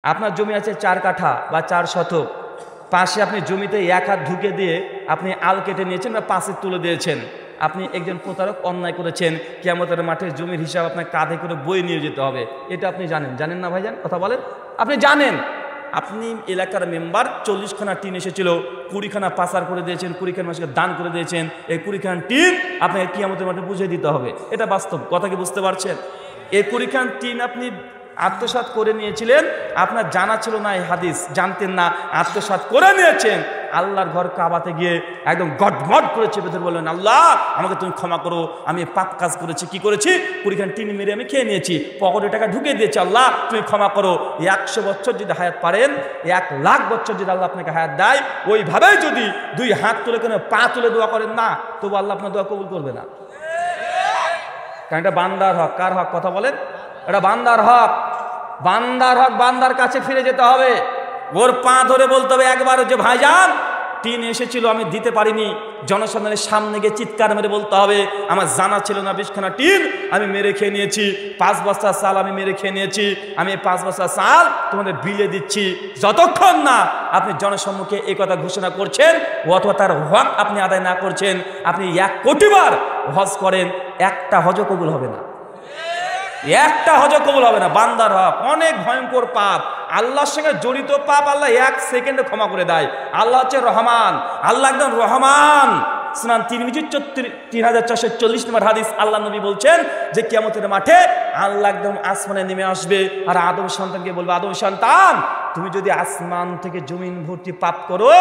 আপনার জমি আছে 4 কাঠা বা 4 শতক, পাশে আপনি জমিতে 1 হাত ঢুকে দিয়ে আপনি আল কেটে নিয়েছেন বা পাশে তুলে দিয়েছেন। আপনি একজন প্রতারক, অন্যায় করেছেন, কিয়ামতের মাঠে জমির হিসাব আপনার কাঁধে করে বয়ে নিয়ে যেতে হবে। এটা আপনি জানেন, জানেন না ভাইজান? কথা বলেন। আপনি জানেন, আপনি এলাকার মেম্বার, 40 খানা টিন এসেছিল, 20 খানা পাচার করে দিয়েছেন, 20 খানা মানুষকে দান করে দিয়েছেন। এই 20 খানা টিন আপনাকে কিয়ামতের মাঠে বুঝিয়ে দিতে হবে। এটা বাস্তব কথা, কি বুঝতে পারছেন? এই 20 খানা টিন আপনি আত্মসাৎ করে নিয়েছিলেন, আপনার জানা ছিল না, এই হাদিস জানতেন না, আত্মসাৎ করে নিয়েছেন। আল্লাহর ঘর কাবাতে গিয়ে একদম গটমট করে চেপে ধরে বললেন, আল্লাহ আমাকে তুমি ক্ষমা করো, আমি পাপ কাজ করেছি। কি করেছি? 20 খানা টিন মেরে আমি খেয়ে নিয়েছি, পকেটে টাকা ঢুকিয়ে দিয়েছি, আল্লাহ তুমি ক্ষমা করো। 100 বছর যদি হায়াত পারেন, 1 লাখ বছর যদি আল্লাহ আপনাকে হায়াত দেয়, ওইভাবে যদি 2 হাত তুলে কেন পা তুলে দোয়া করেন না, তবু আল্লাহ আপনার দোয়া কবুল করবে না। কারণ এটা বান্দার হক। কার হক? কথা বলেন। এটা বান্দার হক। বান্দার হক, বান্দার কাছে ফিরে যেতে হবে। ওর পা ধরে বলতে হবে একবার যে ভাইজান টিন এসেছিল আমি দিতে পারিনি, জনসাধারণের সামনে গিয়ে চিৎকার মেরে বলতে হবে আমার জানা ছিল না 20 খানা টিন আমি মেরে খেয়ে নিয়েছি, 5 বস্তা চাল আমি মেরে খেয়ে নিয়েছি, আমি এই 5 বস্তা চাল তোমাদের বিলে দিচ্ছি। যতক্ষণ না আপনি জনসম্মুখে এই কথা ঘোষণা করছেন অথবা তার হক আপনি আদায় না করছেন, আপনি 1 কোটি বার হজ করেন, একটা হজও কবুল হবে না, একটা হজও কবুল হবে না। বান্দার হক অনেক ভয়ঙ্কর পাপ, আল্লাহর সঙ্গে জড়িত পাপ আল্লাহ 1 সেকেন্ডে ক্ষমা করে দেয়। আল্লাহ হচ্ছে রহমান, আল্লাহ একদম রহমান। সুনান তিরমিজি 3440 নম্বর হাদিস, আল্লাহ নবী বলছেন যে কিয়ামতের মাঠে আল্লাহ একদম আসমানে নেমে আসবে আর আদম সন্তানকে বলবে, আদম সন্তান তুমি যদি আসমান থেকে জমিন ভর্তি পাপ করো,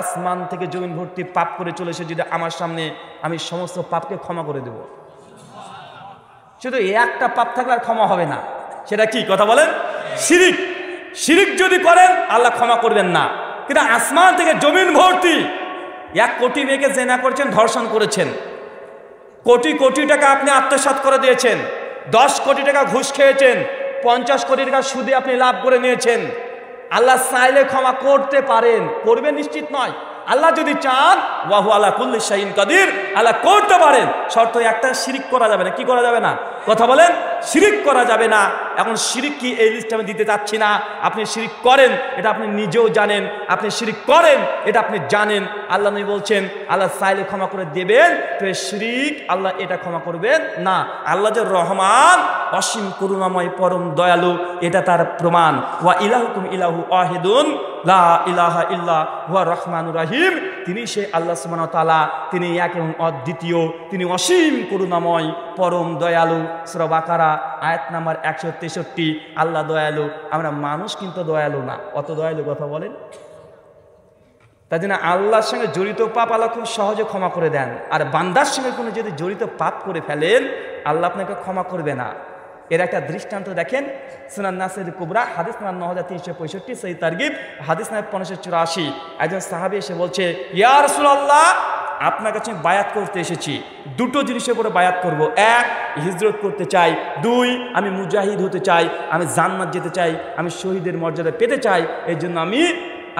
আসমান থেকে জমিন ভর্তি পাপ করে চলে এসে যদি আমার সামনে, আমি সমস্ত পাপকে ক্ষমা করে দেব। শুধু একটা পাপ থাকলে আর ক্ষমা হবে না। সেটা কি? কথা বলেন। শিরিক। শিরিক যদি করেন আল্লাহ ক্ষমা করবেন না। কিন্তু আসমান থেকে জমিন ভর্তি 1 কোটি মেয়েকে জেনা করেছেন, ধর্ষণ করেছেন, কোটি কোটি টাকা আপনি আত্মসাৎ করে দিয়েছেন, 10 কোটি টাকা ঘুষ খেয়েছেন, 50 কোটি টাকা সুদে আপনি লাভ করে নিয়েছেন, আল্লাহ চাইলে ক্ষমা করতে পারেন, করবেন নিশ্চিত নয়। আল্লাহ যদি চান ওয়াহু আলা কুল্লি শাইইন কাদির, আল্লাহ করতে পারেন। শর্ত একটা, শিরিক করা যাবে না। কি করা যাবে না? কথা বলেন। শিরিক করা যাবে না। এখন শিরিক কি এই লিস্টে আমি দিতে চাচ্ছি না। আপনি শিরিক করেন এটা আপনি নিজেও জানেন, আপনি শিরিক করেন এটা আপনি জানেন। আল্লাহ নবী বলছেন আল্লাহ চাইলে ক্ষমা করে দেবেন, তো শিরিক আল্লাহ এটা ক্ষমা করবেন না। আল্লাহ যে রহমান, অসীম করুণাময়, পরম দয়ালু, এটা তার প্রমাণ। ওয়া ইলাহুকুম ইলাহু ওয়াহিদুন লা ইলাহা ইল্লা হুয়া রহমানুর রহিম। তিনি সে আল্লাহ সুবহানাহু ওয়া তাআলা, তিনি এক এবং অদ্বিতীয়, তিনি অসীম করুণাময়, পরম দয়ালু। সূরা বাকারা আয়াত নাম্বার 163। আল্লাহ দয়ালু, আমরা মানুষ কিন্তু দয়ালু না। অত দয়ালু, কথা বলেন। তাই জন্য আল্লাহর সঙ্গে জড়িত পাপ আল্লাহ খুব সহজে ক্ষমা করে দেন। আর বান্দার সঙ্গে কোনো যদি জড়িত পাপ করে ফেলেন আল্লাহ আপনাকে ক্ষমা করবে না। এর একটা দৃষ্টান্ত দেখেন, সুনান নাসির কুবরা হাদিস নাম্বার 9365, সহিহ তারগিব হাদিস নাম্বার 1584। একজন সাহাবী এসে বলছে, ইয়া রাসূলুল্লাহ আপনার কাছে বায়াত করতে এসেছি, 2টো জিনিসের উপরে বায়াত করব। 1, হিজরত করতে চাই, 2, আমি মুজাহিদ হতে চাই, আমি জান্নাত যেতে চাই, আমি শহীদের মর্যাদা পেতে চাই, এই জন্য আমি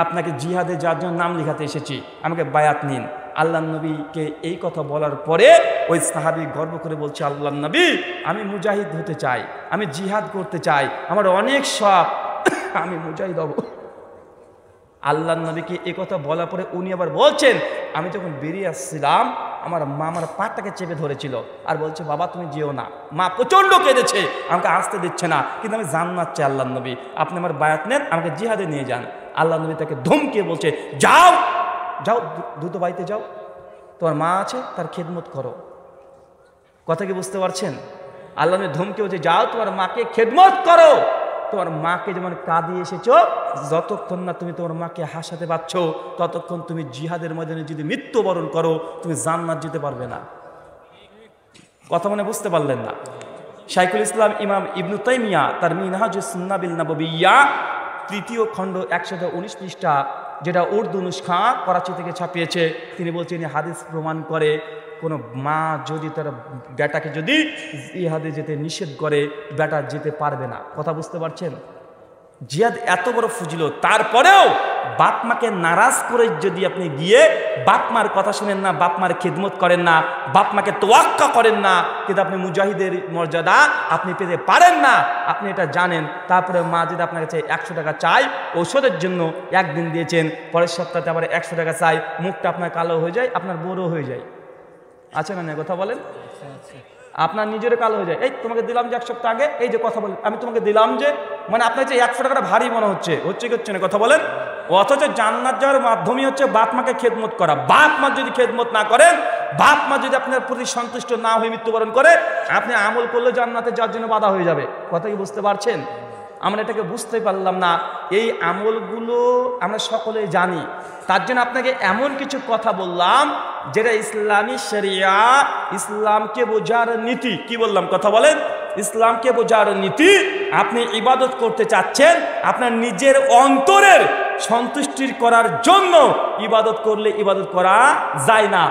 আপনাকে জিহাদে যাওয়ার জন্য নাম লেখাতে এসেছি, আমাকে বায়াত নিন। আল্লাহ নবীকে এই কথা বলার পরে ওই সাহাবী গর্ব করে বলছে, আল্লাহ নবী আমি মুজাহিদ হতে চাই, আমি জিহাদ করতে চাই, আমার অনেক শখ, আমি মুজাহিদ হব। আল্লাহ নবীকে এই কথা বলার পরে উনি আবার বলছেন, আমি যখন বেরিয়ে আসছিলাম আমার মা আমার পাটাকে চেপে ধরেছিল আর বলছে, বাবা তুমি যেও না। মা প্রচণ্ড কেঁদেছে, আমাকে আসতে দিচ্ছে না, কিন্তু আমি জান্নাত চাই। আল্লাহ নবী আপনি আমার বায়াত নেন, আমাকে জিহাদে নিয়ে যান। আল্লাহ নবী তাকে ধমকে বলছে, যাও যাও, দ্রুত বাড়িতে যাও, তোমার মা আছে তার খেদমত করো। কথা কি বুঝতে পারছেন? আল্লাহ নবী ধমকে বলছে, যাও তোমার মাকে খেদমত করো। তোমার মাকে যেমন কাঁদিয়ে এসেছো, যতক্ষণ না তুমি তোমার মাকে হাসাতে পারছো ততক্ষণ তুমি জিহাদের ময়দানে যদি মৃত্যুবরণ করো তুমি জান্নাত যেতে পারবে না। কথা মনে বুঝতে পারলেন না? শাইখুল ইসলাম ইমাম ইবনু তাইমিয়া তার মিনহাজুস সুন্নাহ বিল নাববিয়্যা 3য় খণ্ড 119 পৃষ্ঠা, যেটা উর্দু নুসখা করাচি থেকে ছাপিয়েছে, তিনি বলছেন হাদিস প্রমাণ করে কোনো মা যদি তার বেটাকে যদি জিহাদে যেতে নিষেধ করে বেটা যেতে পারবে না। কথা বুঝতে পারছেন? জিহাদ এত বড় ফজিলত, তারপরেও বাপ মাকে নারাজ করে যদি আপনি গিয়ে বাপ মার কথা শুনেন না, বাপ মার খিদমত করেন না, বাপ মাকে তোয়াক্কা করেন না, কিন্তু আপনি মুজাহিদের মর্যাদা আপনি পেতে পারেন না, আপনি এটা জানেন। তারপরে মা যদি আপনার কাছে 100 টাকা চাই ঔষধের জন্য, একদিন দিয়েছেন, পরের সপ্তাহে আবার 100 টাকা চাই, মুখটা আপনার কালো হয়ে যায়, আপনার বড় হয়ে যায়, আছে না? কথা বলেন, আপনার নিজের কালো হয়ে যায়। এই তোমাকে দিলাম যে 1 সপ্তাহ আগে, এই যে কথা বলেন আমি তোমাকে দিলাম যে, মানে আপনার যে 100 টাকাটা ভারী মনে হচ্ছে, হচ্ছে কি হচ্ছে না? কথা বলেন। অথচ জান্নাত যাওয়ার মাধ্যমই হচ্ছে বাপ মাকে খেদমত করা। বাপ মা যদি খেদমত না করেন, বাপ মা যদি আপনার প্রতি সন্তুষ্ট না হয়ে মৃত্যুবরণ করে, আপনি আমল করলে জান্নাতে যাওয়ার জন্য বাধা হয়ে যাবে। কথা কি বুঝতে পারছেন? আমরা এটাকে বুঝতে পারলাম না। এই আমলগুলো আমরা সকলেই জানি, তার জন্য আপনাকে এমন কিছু কথা বললাম যেটা ইসলামী শরিয়া, ইসলামকে বোঝার নীতি। কি বললাম? কথা বলেন। ইসলামকে বোঝার নীতি। আপনি ইবাদত করতে চাচ্ছেন, আপনার নিজের অন্তরের সন্তুষ্টির করার জন্য ইবাদত করলে ইবাদত করা যায় না।